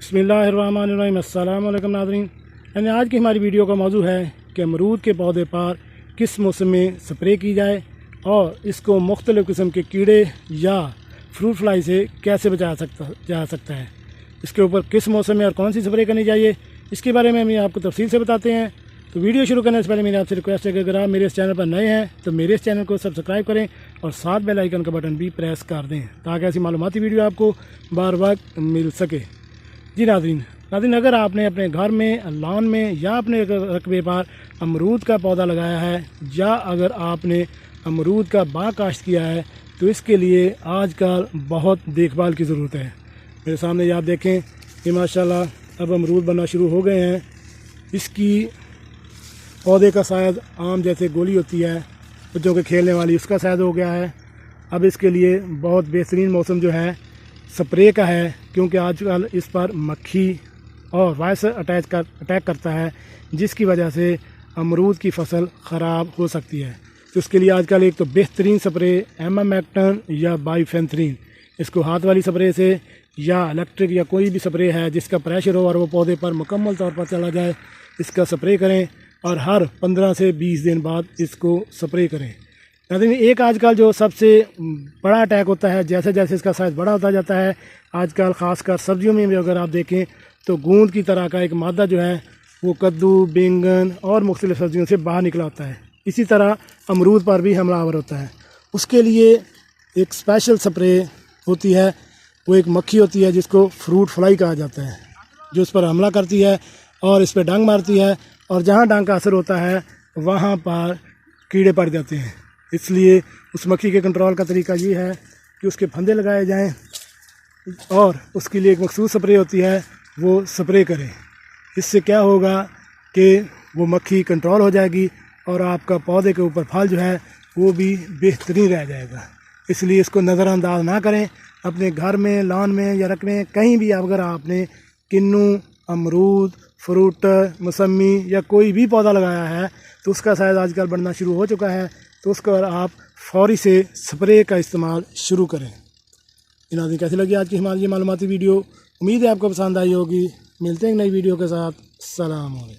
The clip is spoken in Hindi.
बिस्मिल्लाहिर्रहमानिर्रहीम। अस्सलाम वालेकुम नाज़रीन। यानी आज की हमारी वीडियो का मौजू है कि अमरूद के पौधे पर किस मौसम में स्प्रे की जाए और इसको मुख्तलिफ़ किस्म के कीड़े या फ्रूट फ्लाई से कैसे बचाया जा सकता है। इसके ऊपर किस मौसम में और कौन सी स्प्रे करनी चाहिए, इसके बारे में हम आपको तफसील से बताते हैं। तो वीडियो शुरू करने से पहले मेरी आपसे रिक्वेस्ट है कि अगर आप मेरे इस चैनल पर नए हैं तो मेरे इस चैनल को सब्सक्राइब करें और साथ बेल आइकन का बटन भी प्रेस कर दें ताकि ऐसी मालूमाती वीडियो आपको बार बार मिल सके। जी नाज़रीन, अगर आपने अपने घर में, लॉन में या अपने रकबे पर अमरूद का पौधा लगाया है या अगर आपने अमरूद का बाग काश्त किया है तो इसके लिए आजकल बहुत देखभाल की ज़रूरत है। मेरे सामने ये आप देखें कि माशाल्लाह अब अमरूद बनना शुरू हो गए हैं। इसकी पौधे का साइज़ आम जैसे गोली होती है बच्चों के खेलने वाली, उसका साइज़ हो गया है। अब इसके लिए बहुत बेहतरीन मौसम जो है स्प्रे का है, क्योंकि आजकल इस पर मक्खी और वायरस अटैक करता है, जिसकी वजह से अमरूद की फसल ख़राब हो सकती है। तो इसके लिए आजकल एक तो बेहतरीन स्प्रे एमामेक्टिन या बाइफेंथ्रीन, इसको हाथ वाली स्प्रे से या इलेक्ट्रिक या कोई भी स्प्रे है जिसका प्रेशर हो और वो पौधे पर मुकम्मल तौर पर चला जाए, इसका स्प्रे करें और हर 15 से 20 दिन बाद इसको स्प्रे करें। लेकिन एक आजकल जो सबसे बड़ा अटैक होता है, जैसे जैसे इसका साइज़ बड़ा होता जाता है, आजकल ख़ासकर सब्जियों में भी अगर आप देखें तो गूंद की तरह का एक मादा जो है वो कद्दू, बैंगन और मुख्तलिफ़ सब्जियों से बाहर निकला होता है। इसी तरह अमरूद पर भी हमलावर होता है। उसके लिए एक स्पेशल स्प्रे होती है, वो एक मक्खी होती है जिसको फ्रूट फ्लाई कहा जाता है, जो उस पर हमला करती है और इस पर डंक मारती है और जहाँ डंक का असर होता है वहाँ पर कीड़े पड़ जाते हैं। इसलिए उस मक्खी के कंट्रोल का तरीका ये है कि उसके फंदे लगाए जाएं और उसके लिए एक मखसूस स्प्रे होती है, वो स्प्रे करें। इससे क्या होगा कि वो मक्खी कंट्रोल हो जाएगी और आपका पौधे के ऊपर फल जो है वो भी बेहतरीन रह जाएगा। इसलिए इसको नज़रअंदाज ना करें। अपने घर में, लॉन में या रकबे कहीं भी अगर आपने किन्नू, अमरूद, फ्रूट, मौसमी या कोई भी पौधा लगाया है तो उसका साइज़ आजकल बढ़ना शुरू हो चुका है, तो उसको आप फौरी से स्प्रे का इस्तेमाल शुरू करें। नाज़रीन, कैसी लगी आज की हमारी ये मालूमाती वीडियो? उम्मीद है आपको पसंद आई होगी। मिलते हैं नई वीडियो के साथ। सलाम अलैकुम।